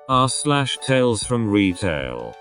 r/tales from retail.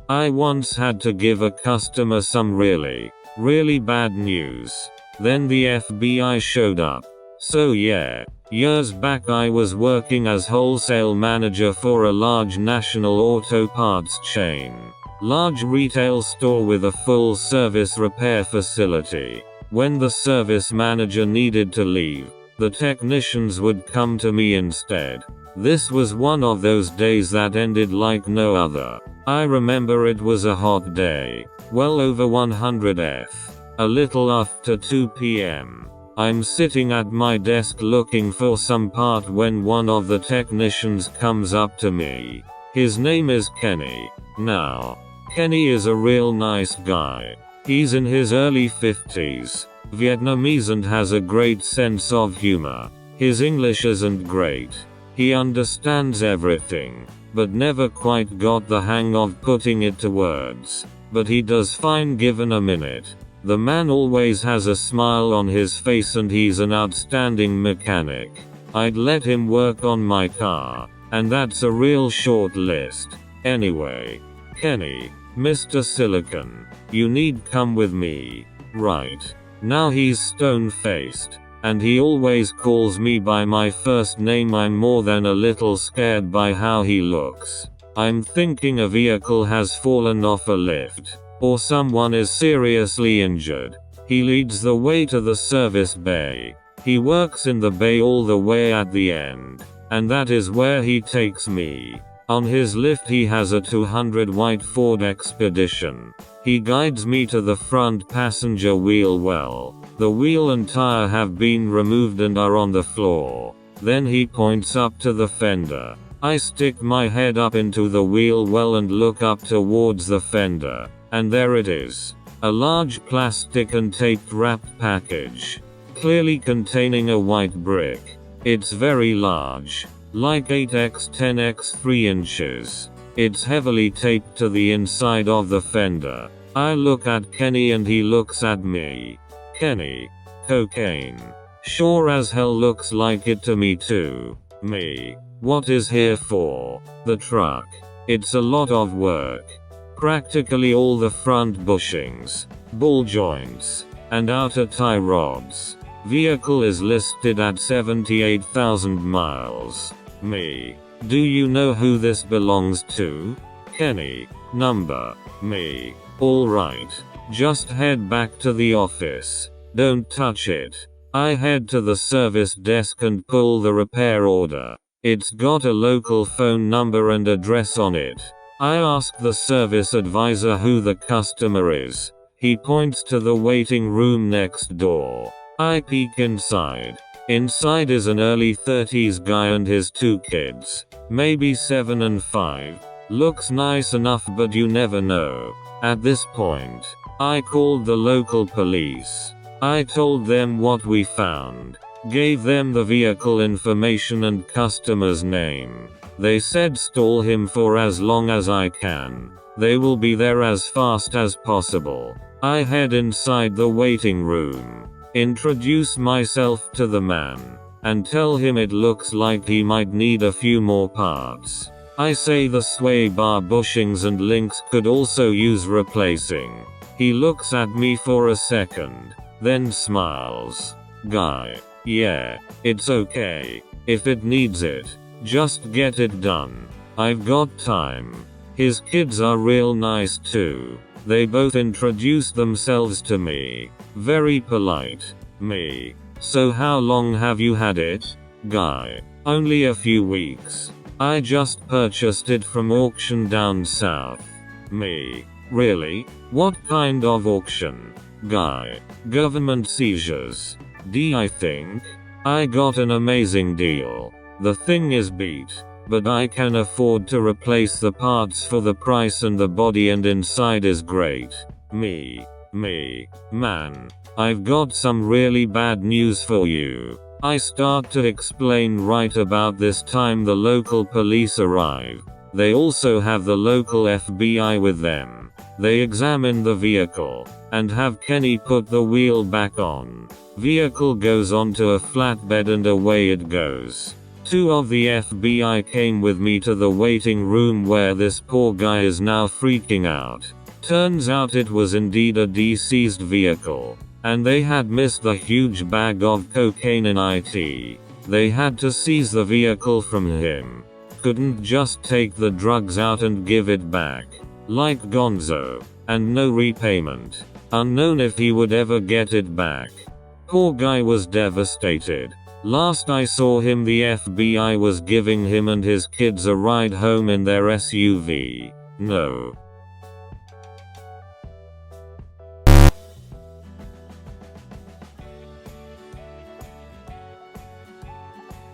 I once had to give a customer some really bad news. Then the FBI showed up. So yeah, years back I was working as wholesale manager for a large national auto parts chain. Large retail store with a full service repair facility. When the service manager needed to leave, the technicians would come to me instead. This was one of those days that ended like no other. I remember it was a hot day, well over 100°F. A little after 2 p.m. I'm sitting at my desk looking for some part when one of the technicians comes up to me. His name is Kenny. Now, Kenny is a real nice guy. He's in his early 50s, Vietnamese, and has a great sense of humor. His English isn't great. He understands everything, but never quite got the hang of putting it to words. But he does fine given a minute. The man always has a smile on his face and he's an outstanding mechanic. I'd let him work on my car, and that's a real short list. Anyway, Kenny, Mr. Silicon, you need come with me. Right. Now he's stone-faced, and he always calls me by my first name. I'm more than a little scared by how he looks. I'm thinking a vehicle has fallen off a lift, or someone is seriously injured. He leads the way to the service bay. He works in the bay all the way at the end, and that is where he takes me. On his lift he has a 200 white Ford Expedition. He guides me to the front passenger wheel. Well, the wheel and tire have been removed and are on the floor. Then he points up to the fender. I stick my head up into the wheel well and look up towards the fender, and there it is. A large plastic and tape wrapped package, clearly containing a white brick. It's very large, like 8x 10x 3 inches. It's heavily taped to the inside of the fender. I look at Kenny and he looks at me. Kenny, cocaine. Sure as hell looks like it to me too. Me, what is here for? The truck. It's a lot of work. Practically all the front bushings, ball joints, and outer tie rods. Vehicle is listed at 78,000 miles. Me, do you know who this belongs to? Kenny, number. Me, alright. Just head back to the office. Don't touch it. I head to the service desk and pull the repair order. It's got a local phone number and address on it. I ask the service advisor who the customer is. He points to the waiting room next door. I peek inside. Inside is an early 30s guy and his 2 kids, maybe 7 and 5. Looks nice enough, but you never know. At this point, I called the local police. I told them what we found, gave them the vehicle information and customer's name. They said stall him for as long as I can. They will be there as fast as possible. I head inside the waiting room, introduce myself to the man, and tell him it looks like he might need a few more parts. I say the sway bar bushings and links could also use replacing. He looks at me for a second, then smiles. Guy, yeah, it's okay. If it needs it, just get it done. I've got time. His kids are real nice too. They both introduced themselves to me. Very polite. Me, so how long have you had it? Guy, only a few weeks. I just purchased it from auction down south. Me, really? What kind of auction? Guy, government seizures. I think. I got an amazing deal. The thing is beat, but I can afford to replace the parts for the price, and the body and inside is great. Me, man, I've got some really bad news for you. I start to explain. Right about this time the local police arrive. They also have the local FBI with them. They examine the vehicle, and have Kenny put the wheel back on. Vehicle goes onto a flatbed and away it goes. Two of the FBI came with me to the waiting room where this poor guy is now freaking out. Turns out it was indeed a deceased vehicle, and they had missed the huge bag of cocaine in it. They had to seize the vehicle from him. Couldn't just take the drugs out and give it back. Like Gonzo. And no repayment. Unknown if he would ever get it back. Poor guy was devastated. Last I saw him, the FBI was giving him and his kids a ride home in their SUV. No.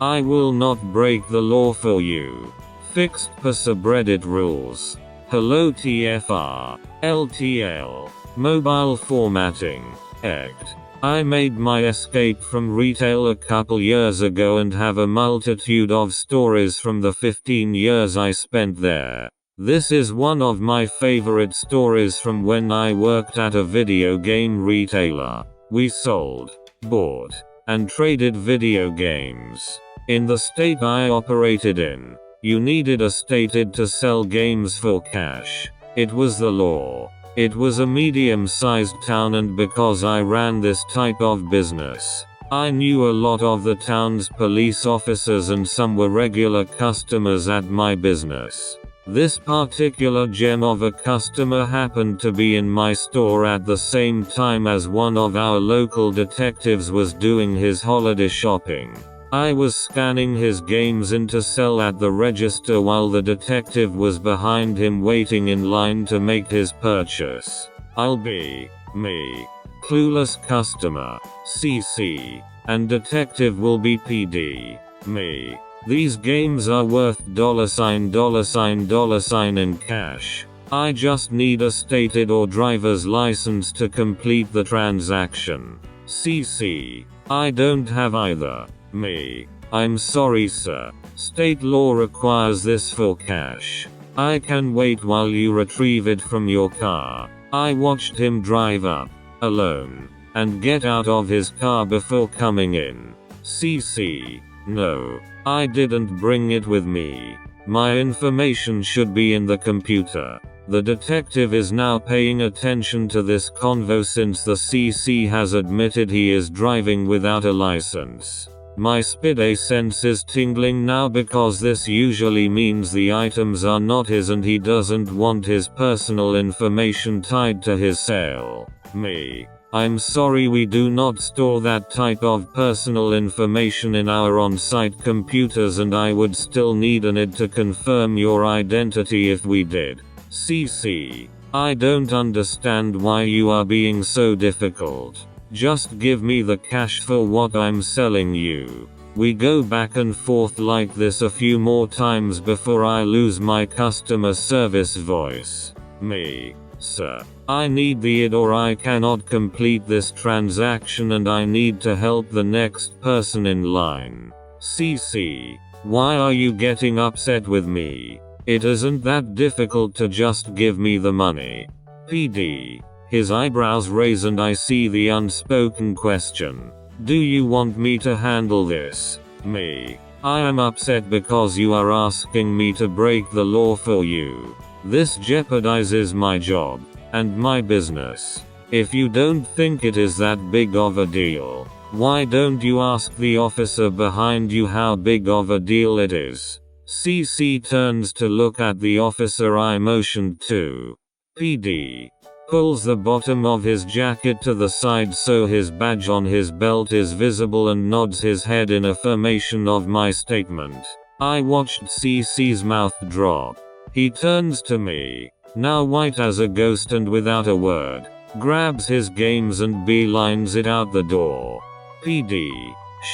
I will not break the law for you. Fixed per subreddit rules. Hello TFR. LTL. Mobile formatting. Ect. I made my escape from retail a couple years ago and have a multitude of stories from the 15 years I spent there. This is one of my favorite stories from when I worked at a video game retailer. We sold, bought, and traded video games. In the state I operated in, you needed a stated to sell games for cash. It was the law. It was a medium-sized town, and because I ran this type of business, I knew a lot of the town's police officers and some were regular customers at my business. This particular gem of a customer happened to be in my store at the same time as one of our local detectives was doing his holiday shopping. I was scanning his games in to sell at the register while the detective was behind him waiting in line to make his purchase. I'll be me. Clueless customer, CC, and detective will be PD, me. These games are worth $$ in cash. I just need a stated or driver's license to complete the transaction. CC, I don't have either. Me. I'm sorry sir. State law requires this for cash. I can wait while you retrieve it from your car. I watched him drive up, alone, and get out of his car before coming in. CC. No. I didn't bring it with me. My information should be in the computer. The detective is now paying attention to this convo since the CC has admitted he is driving without a license. My spidey sense is tingling now because this usually means the items are not his and he doesn't want his personal information tied to his sale. Me. I'm sorry, we do not store that type of personal information in our on-site computers, and I would still need an ID to confirm your identity if we did. CC. I don't understand why you are being so difficult. Just give me the cash for what I'm selling you. We go back and forth like this a few more times before I lose my customer service voice. Me. Sir. I need the ID or I cannot complete this transaction and I need to help the next person in line. CC. Why are you getting upset with me? It isn't that difficult to just give me the money. PD. His eyebrows raise and I see the unspoken question. Do you want me to handle this? Me. I am upset because you are asking me to break the law for you. This jeopardizes my job, and my business. If you don't think it is that big of a deal, why don't you ask the officer behind you how big of a deal it is? CC turns to look at the officer I motioned to. PD. Pulls the bottom of his jacket to the side so his badge on his belt is visible and nods his head in affirmation of my statement. I watched CC's mouth drop. He turns to me, now white as a ghost, and without a word, grabs his games and beelines it out the door. PD.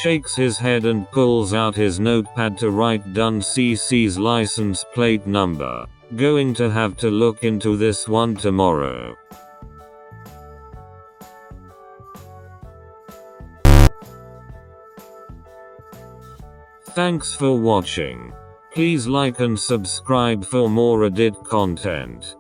Shakes his head and pulls out his notepad to write down CC's license plate number. Going to have to look into this one tomorrow. Thanks for watching. Please like and subscribe for more Reddit content.